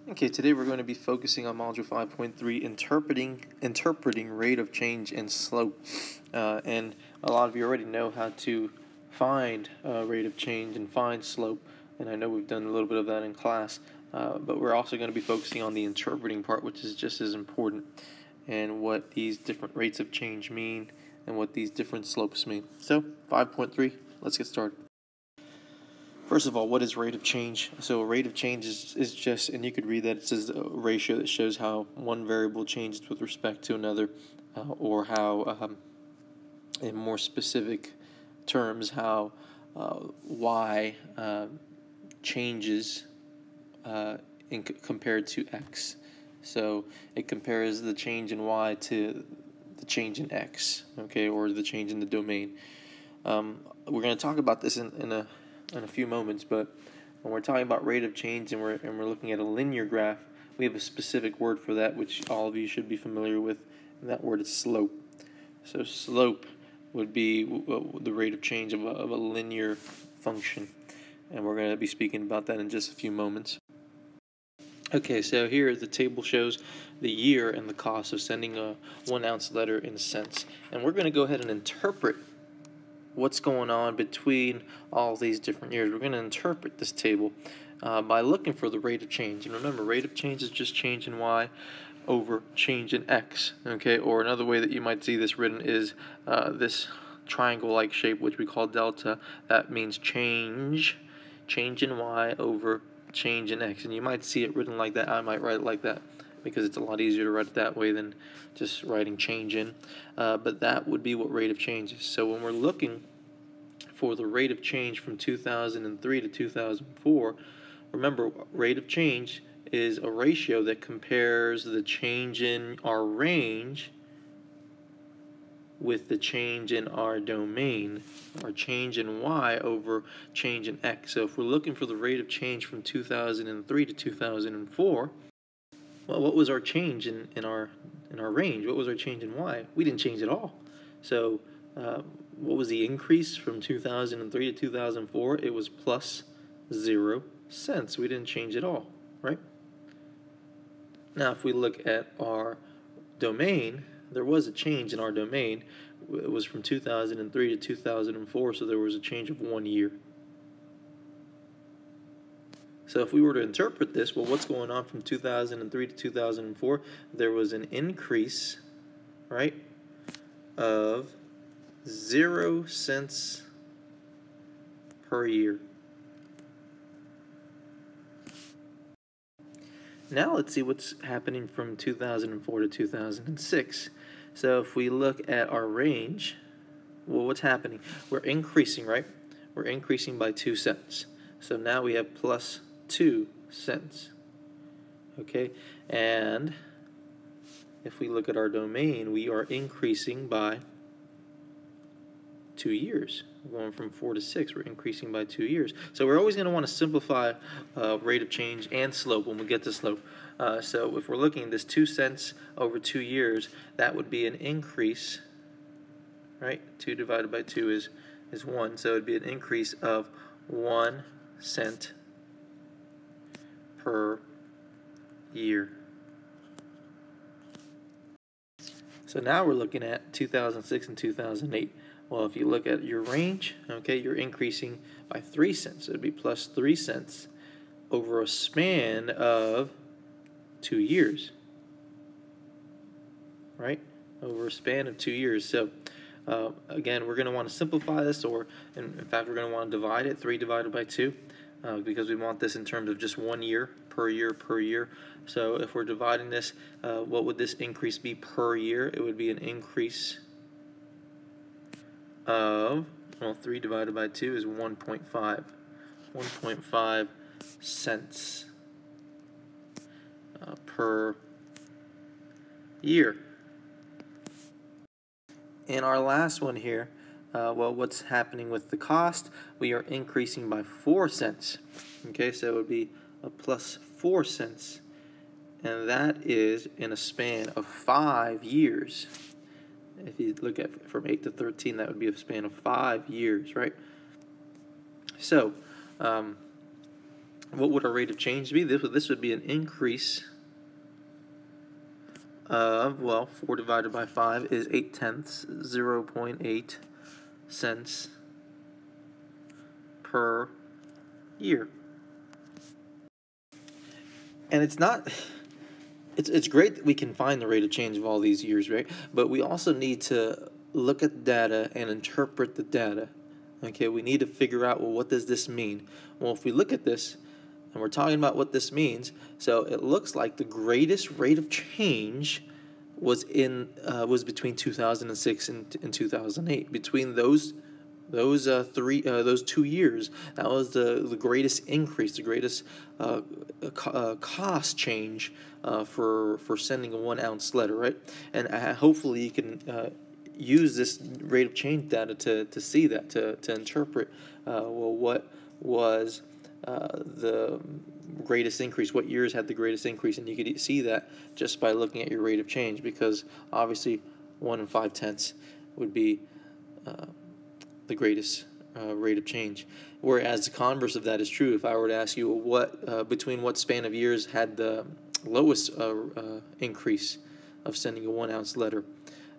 Okay, today we're going to be focusing on Module 5.3, interpreting rate of change and slope. And a lot of you already know how to find rate of change and find slope, and I know we've done a little bit of that in class, but we're also going to be focusing on the interpreting part, which is just as important, and what these different rates of change mean and what these different slopes mean. So 5.3, let's get started. First of all, what is rate of change? So a rate of change is just, and you could read that, it says a ratio that shows how one variable changes with respect to another, or how, in more specific terms, how y changes compared to x. So it compares the change in y to the change in x, okay, or the change in the domain. We're going to talk about this in a few moments, but when we're talking about rate of change and we're looking at a linear graph, we have a specific word for that, which all of you should be familiar with, and that word is slope. So slope would be the rate of change of a linear function, and we're going to be speaking about that in just a few moments. Okay, so here the table shows the year and the cost of sending a 1 ounce letter in cents, and we're going to go ahead and interpret what's going on between all these different years. We're going to interpret this table by looking for the rate of change. And remember, rate of change is just change in y over change in x. Okay, or another way that you might see this written is this triangle-like shape, which we call delta. That means change in y over change in x. And you might see it written like that. I might write it like that, because it's a lot easier to write it that way than just writing change in. But that would be what rate of change is. So when we're looking for the rate of change from 2003 to 2004, remember, rate of change is a ratio that compares the change in our range with the change in our domain, or change in y over change in x. So if we're looking for the rate of change from 2003 to 2004, well, what was our change in our range? What was our change in y? We didn't change at all. So what was the increase from 2003 to 2004? It was plus 0 cents. We didn't change at all, right? Now, if we look at our domain, there was a change in our domain. It was from 2003 to 2004, so there was a change of 1 year. So if we were to interpret this, well, what's going on from 2003 to 2004? There was an increase, right, of 0 cents per year. Now let's see what's happening from 2004 to 2006. So if we look at our range, well, what's happening? We're increasing, right? We're increasing by 2 cents. So now we have plus 2 cents. Okay, and if we look at our domain, we are increasing by 2 years. We're going from 4 to 6. We're increasing by 2 years. So we're always going to want to simplify rate of change and slope when we get to slope. So if we're looking at this 2 cents over 2 years, that would be an increase, right? 2 divided by 2 is 1. So it would be an increase of 1 cent per year. So now we're looking at 2006 and 2008. Well, if you look at your range, okay, you're increasing by 3 cents. It would be plus 3 cents over a span of 2 years, right? Over a span of 2 years. So again, we're going to want to simplify this, or in fact, we're going to want to divide it, 3 divided by 2, because we want this in terms of just 1 year per year per year. So if we're dividing this, what would this increase be per year? It would be an increase of, well, 3 divided by 2 is 1.5 cents per year. In our last one here, well, what's happening with the cost? We are increasing by 4 cents. Okay, so it would be a plus 4 cents, and that is in a span of 5 years. If you look at from 8 to 13, that would be a span of 5 years, right? So what would our rate of change be? This would be an increase of, well, 4 divided by 5 is 8 tenths, 0.8 cents per year. And it's not, it's great that we can find the rate of change of all these years, right? But we also need to look at the data and interpret the data. Okay, we need to figure out, well, what does this mean? Well, if we look at this, and we're talking about what this means, so it looks like the greatest rate of change was between 2006 and 2008. Between those 2 years, that was the greatest increase, the greatest cost change for sending a 1 ounce letter, right? And hopefully you can use this rate of change data to see that, to interpret well, what was the greatest increase, what years had the greatest increase, and you could see that just by looking at your rate of change, because obviously 1 and 5 tenths would be the greatest rate of change. Whereas the converse of that is true. If I were to ask you between what span of years had the lowest increase of sending a 1 ounce letter,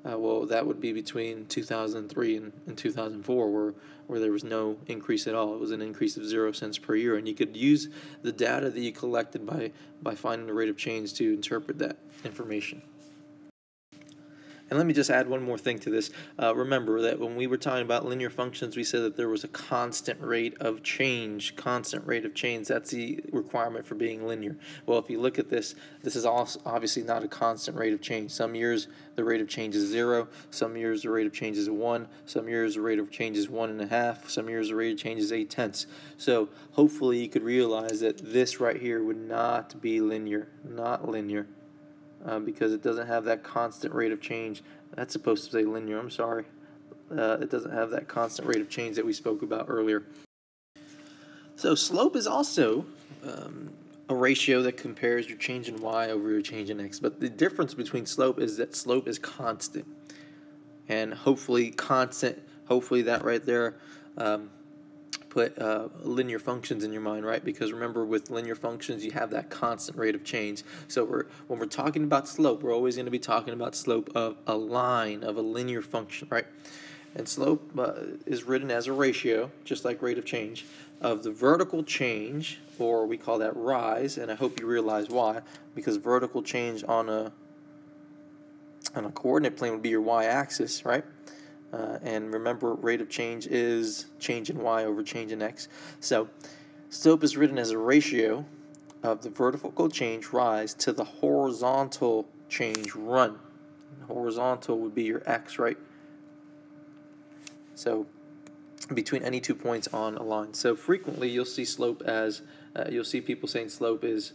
well, that would be between 2003 and 2004, where there was no increase at all. It was an increase of 0 cents per year, and you could use the data that you collected by finding the rate of change to interpret that information. And let me just add one more thing to this. Remember that when we were talking about linear functions, we said that there was a constant rate of change. Constant rate of change, that's the requirement for being linear. Well, if you look at this, this is also obviously not a constant rate of change. Some years the rate of change is 0. Some years the rate of change is 1. Some years the rate of change is 1.5. Some years the rate of change is 8 tenths. So hopefully you could realize that this right here would not be linear, not linear. Because it doesn't have that constant rate of change. That's supposed to say linear, I'm sorry. It doesn't have that constant rate of change that we spoke about earlier. So slope is also a ratio that compares your change in y over your change in x. But the difference between slope is that slope is constant. And hopefully that right there put linear functions in your mind, right? Because remember, with linear functions, you have that constant rate of change. So when we're talking about slope, we're always going to be talking about slope of a line, of a linear function, right? And slope is written as a ratio, just like rate of change, of the vertical change, or we call that rise, and I hope you realize why, because vertical change on a coordinate plane would be your y-axis, right? And remember, rate of change is change in y over change in x. So slope is written as a ratio of the vertical change, rise, to the horizontal change, run. Horizontal would be your x, right? So between any 2 points on a line. So frequently you'll see slope as, you'll see people saying slope is,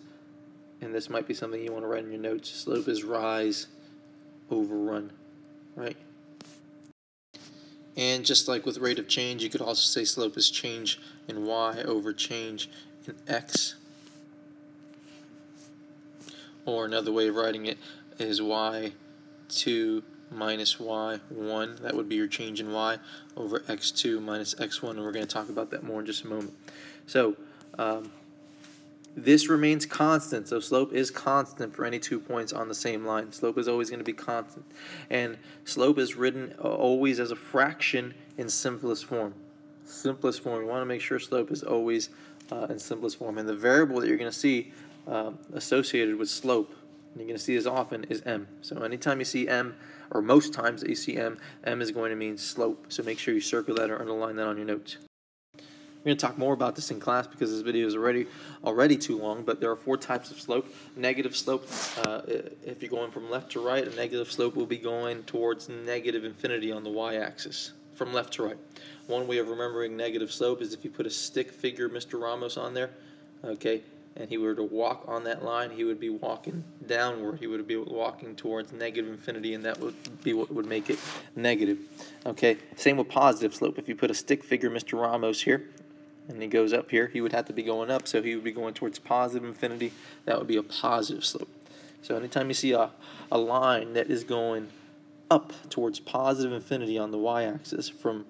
and this might be something you want to write in your notes, slope is rise over run, right? And just like with rate of change, you could also say slope is change in y over change in x. Or another way of writing it is y2 minus y1. That would be your change in y over x2 minus x1. And we're going to talk about that more in just a moment. So this remains constant. So slope is constant for any 2 points on the same line. Slope is always going to be constant. And slope is written always as a fraction in simplest form. Simplest form. You want to make sure slope is always in simplest form. And the variable that you're going to see associated with slope, and you're going to see as often, is m. So anytime you see m, or most times that you see m is going to mean slope. So make sure you circle that or underline that on your notes. We're going to talk more about this in class because this video is already too long, but there are 4 types of slope. Negative slope, if you're going from left to right, a negative slope will be going towards negative infinity on the y-axis, from left to right. One way of remembering negative slope is if you put a stick figure Mr. Ramos on there, okay, and he were to walk on that line, he would be walking downward. He would be walking towards negative infinity, and that would be what would make it negative. Okay, same with positive slope. If you put a stick figure Mr. Ramos here, and he goes up here, he would have to be going up, so he would be going towards positive infinity. That would be a positive slope. So anytime you see a line that is going up towards positive infinity on the y-axis from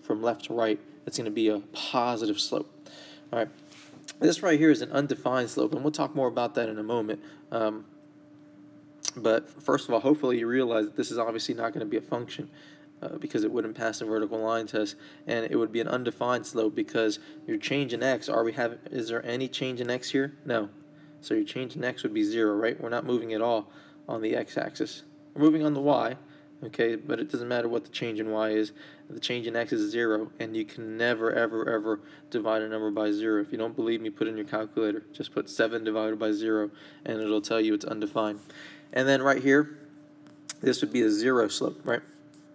left to right, it's going to be a positive slope. All right. This right here is an undefined slope, and we'll talk more about that in a moment. But first of all, hopefully you realize that this is obviously not going to be a function because it wouldn't pass the vertical line test, and it would be an undefined slope because your change in x, is there any change in x here? No. So your change in x would be 0, right? We're not moving at all on the x-axis. We're moving on the y, okay, but it doesn't matter what the change in y is. The change in x is 0, and you can never, ever, ever divide a number by 0. If you don't believe me, put it in your calculator. Just put 7 divided by 0, and it'll tell you it's undefined. And then right here, this would be a 0 slope, right?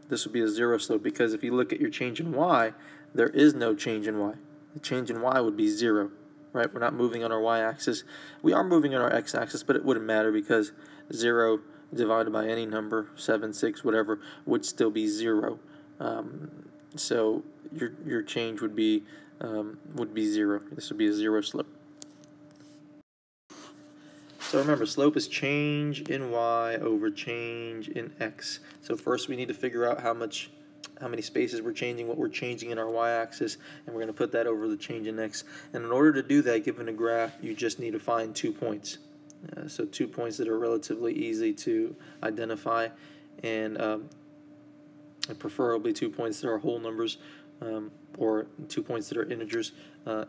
This would be a 0 slope because if you look at your change in y, there is no change in y. The change in y would be 0, right? We're not moving on our y-axis. We are moving on our x-axis, but it wouldn't matter because 0 divided by any number, 7, 6, whatever, would still be 0. So your change would be 0. This would be a 0 slope. So remember, slope is change in y over change in x. So first we need to figure out how many spaces we're changing, what we're changing in our y-axis, and we're going to put that over the change in x. And in order to do that, given a graph, you just need to find 2 points. So 2 points that are relatively easy to identify, and preferably 2 points that are whole numbers, or 2 points that are integers.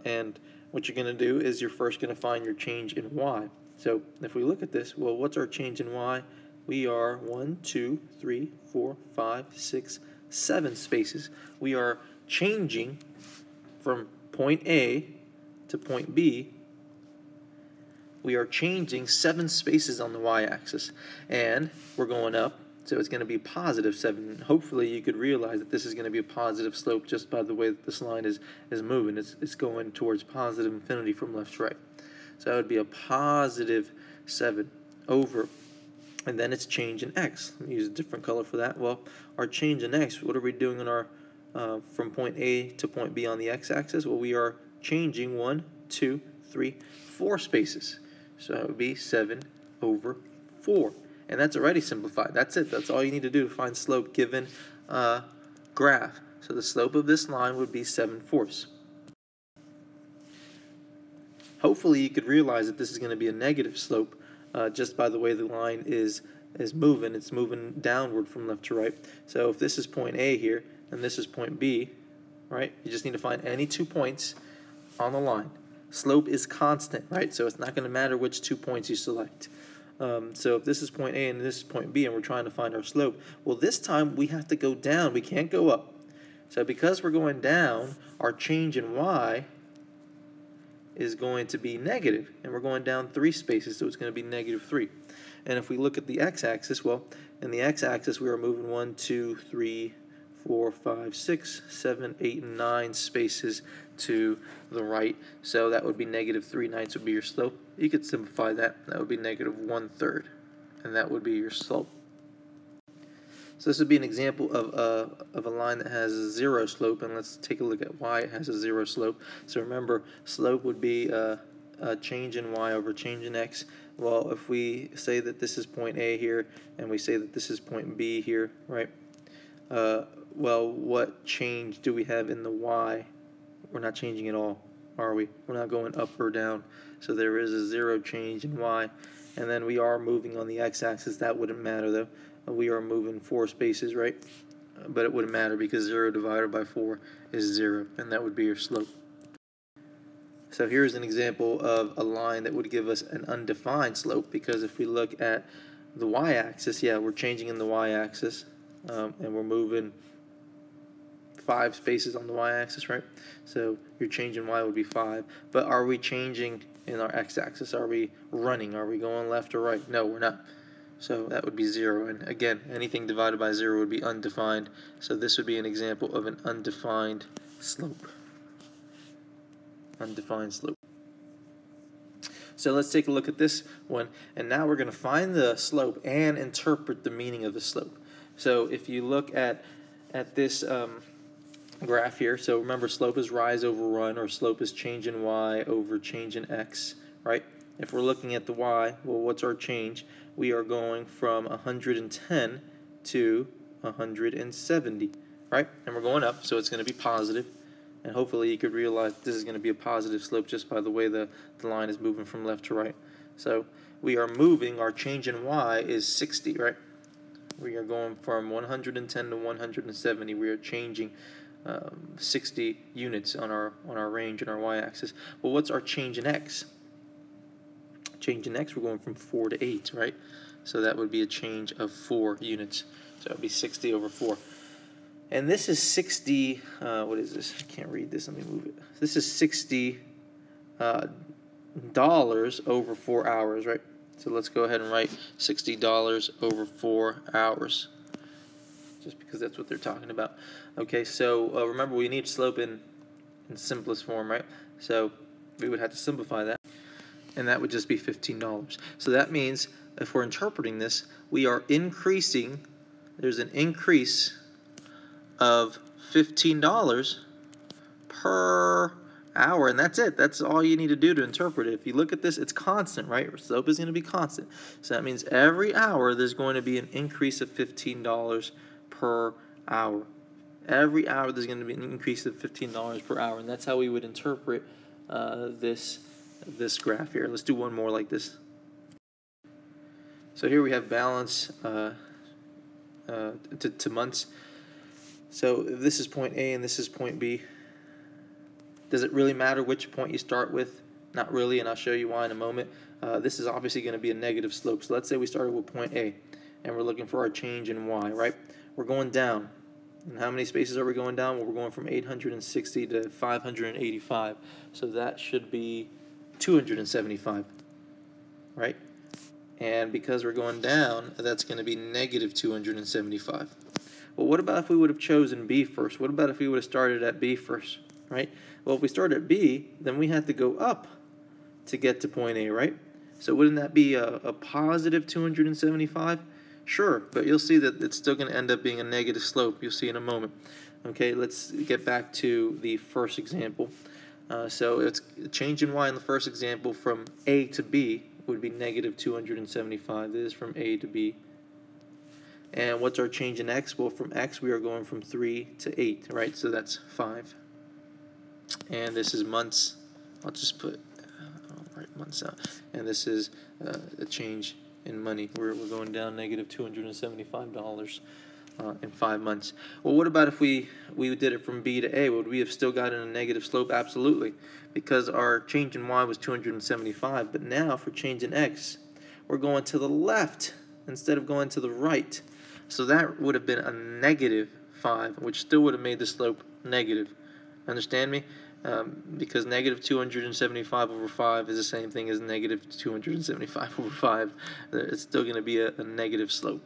And what you're going to do is you're first going to find your change in y. So if we look at this, well, what's our change in y? We are 1, 2, 3, 4, 5, 6, 7 spaces. We are changing from point A to point B. We are changing 7 spaces on the y-axis, and we're going up, so it's going to be positive 7. Hopefully you could realize that this is going to be a positive slope just by the way that this line is moving. It's going towards positive infinity from left to right. So that would be a positive 7 over, and then it's change in x. Let me use a different color for that. Well, our change in x, what are we doing in our from point A to point B on the x-axis? Well, we are changing 1, 2, 3, 4 spaces. So that would be 7 over 4. And that's already simplified. That's it. That's all you need to do to find slope given a graph. So the slope of this line would be 7/4. Hopefully you could realize that this is going to be a negative slope just by the way the line is moving. It's moving downward from left to right. So if this is point A here and this is point B, right, you just need to find any 2 points on the line. Slope is constant, right, so it's not going to matter which 2 points you select. So if this is point A and this is point B and we're trying to find our slope, well, this time we have to go down. We can't go up. So because we're going down, our change in y is going to be negative, and we're going down 3 spaces, so it's going to be -3. And if we look at the x-axis, well, in the x-axis we are moving 1, 2, 3, 4, 5, 6, 7, 8, and 9 spaces to the right, so that would be -3/9 would be your slope. You could simplify that. That would be -1/3, and that would be your slope. So this would be an example of a line that has a 0 slope, and let's take a look at why it has a 0 slope. So remember, slope would be a change in y over change in x. Well, if we say that this is point A here, and we say that this is point B here, right? Well, what change do we have in the y? We're not changing at all, are we? We're not going up or down. So there is a 0 change in y. And then we are moving on the x-axis. That wouldn't matter, though. We are moving 4 spaces, right? But it wouldn't matter because 0 divided by 4 is 0, and that would be your slope. So here's an example of a line that would give us an undefined slope, because if we look at the y-axis, yeah, we're changing in the y-axis, and we're moving 5 spaces on the y-axis, right? So your change in y would be 5. But are we changing in our x-axis? Are we running? Are we going left or right? No, we're not. So that would be 0. And again, anything divided by 0 would be undefined. So this would be an example of an undefined slope. Undefined slope. So let's take a look at this one. And now we're going to find the slope and interpret the meaning of the slope. So if you look at this graph here, so remember, slope is rise over run, or slope is change in y over change in x, right? If we're looking at the y, well, what's our change? We are going from 110 to 170, right? And we're going up, so it's going to be positive. And hopefully you could realize this is going to be a positive slope just by the way the line is moving from left to right. So we are moving, our change in y is 60, right? We are going from 110 to 170. We are changing 60 units on our range and our y-axis. Well, what's our change in x? Change in x, we're going from 4 to 8, right? So that would be a change of 4 units. So it would be 60 over 4. And this is 60, what is this? I can't read this, let me move it. This is $60 over 4 hours, right? So let's go ahead and write $60 over 4 hours, just because that's what they're talking about. Okay, so remember we need slope in simplest form, right? So we would have to simplify that, and that would just be $15. So that means if we're interpreting this, we are increasing, there's an increase of $15 per hour, and that's it. That's all you need to do to interpret it. If you look at this, it's constant, right? Slope is going to be constant. So that means every hour there's going to be an increase of $15 per hour. Every hour there's going to be an increase of $15 per hour, and that's how we would interpret this graph here. Let's do one more like this. So here we have balance to months. So this is point A and this is point B. Does it really matter which point you start with? Not really, and I'll show you why in a moment. This is obviously going to be a negative slope. So let's say we started with point A, and we're looking for our change in y, right? We're going down. And how many spaces are we going down? Well, we're going from 860 to 585. So that should be 275, right? And because we're going down, that's going to be negative 275. Well, what about if we would have chosen B first? What about if we would have started at B first, right? Well, if we start at B, then we have to go up to get to point A, right? So wouldn't that be a positive 275? Sure, but you'll see that it's still going to end up being a negative slope. You'll see in a moment. Okay, let's get back to the first example. So it's a change in y in the first example from A to B would be negative 275. This is from A to B. And what's our change in x? Well, from x we are going from 3 to 8, right? So that's 5. And this is months. I'll just put write months out. And this is a change in money. We're going down negative $275 in 5 months. Well, what about if we did it from B to A? Would we have still gotten a negative slope? Absolutely, because our change in y was 275. But now for change in x, we're going to the left instead of going to the right. So that would have been a negative 5, which still would have made the slope negative. Understand me? Because negative 275 over 5 is the same thing as negative 275 over 5. It's still going to be a negative slope.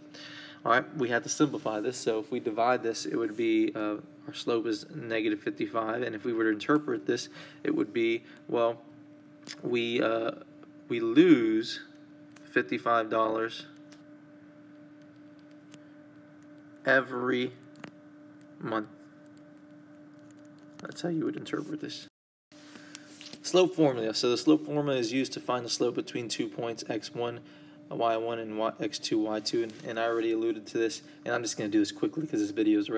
All right, we have to simplify this. So if we divide this, it would be our slope is negative 55. And if we were to interpret this, it would be, well, we lose $55 every month. That's how you would interpret this. Slope formula. So the slope formula is used to find the slope between 2 points, x1, y1, and x2, y2. And I already alluded to this, and I'm just going to do this quickly because this video is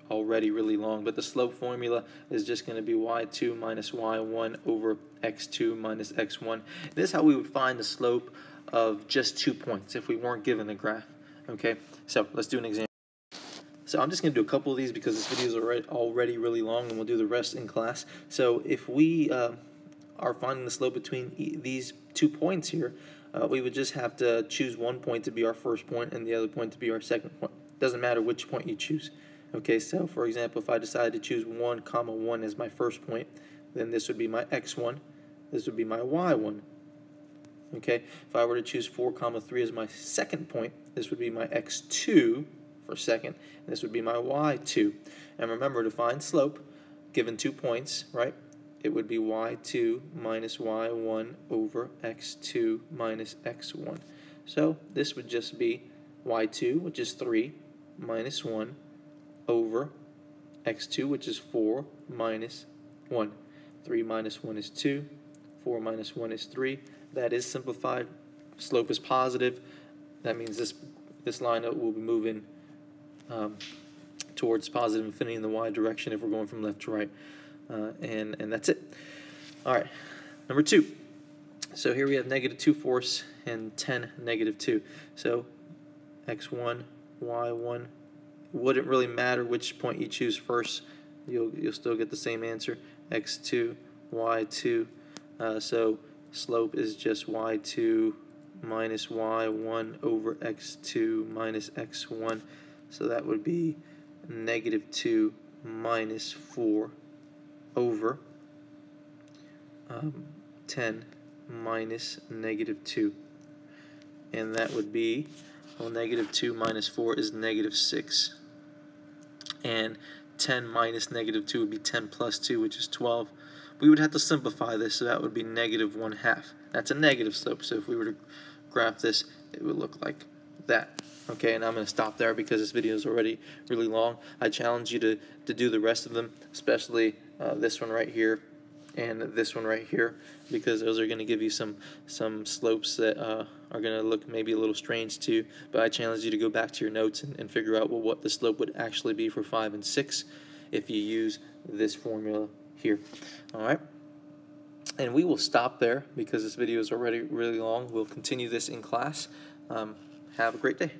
already really long. But the slope formula is just going to be y2 minus y1 over x2 minus x1. This is how we would find the slope of just 2 points if we weren't given the graph. Okay, so let's do an example. So I'm just going to do a couple of these because this video is already really long, and we'll do the rest in class. So if we are finding the slope between these 2 points here, we would just have to choose one point to be our first point and the other point to be our second point. Doesn't matter which point you choose. Okay, so for example, if I decided to choose 1, 1 as my first point, then this would be my x1, this would be my y1. Okay, if I were to choose 4, 3 as my second point, this would be my x2 for second, and this would be my y2. And remember, to find slope, given 2 points, right, it would be y2 minus y1 over x2 minus x1. So this would just be y2, which is 3, minus 1, over x2, which is 4, minus 1. 3 minus 1 is 2, 4 minus 1 is 3. That is simplified. Slope is positive. That means this line will be moving towards positive infinity in the y direction if we're going from left to right. and that's it. All right, number 2. So here we have -2/4 and 10 -2. So x1, y1, wouldn't really matter which point you choose first. You'll still get the same answer. x2, y2. So slope is just y2 minus y1 over x2 minus x1. So that would be -2 minus 4 over 10 minus -2. And that would be, well, -2 minus 4 is -6. And 10 minus -2 would be 10 plus 2, which is 12. We would have to simplify this, so that would be -1/2. That's a negative slope, so if we were to graph this, it would look like that. Okay, and I'm going to stop there because this video is already really long. I challenge you to do the rest of them, especially this one right here and this one right here, because those are going to give you some slopes that are going to look maybe a little strange to you. But I challenge you to go back to your notes and figure out what the slope would actually be for 5 and 6 if you use this formula here. All right, and we will stop there because this video is already really long. We'll continue this in class. Have a great day.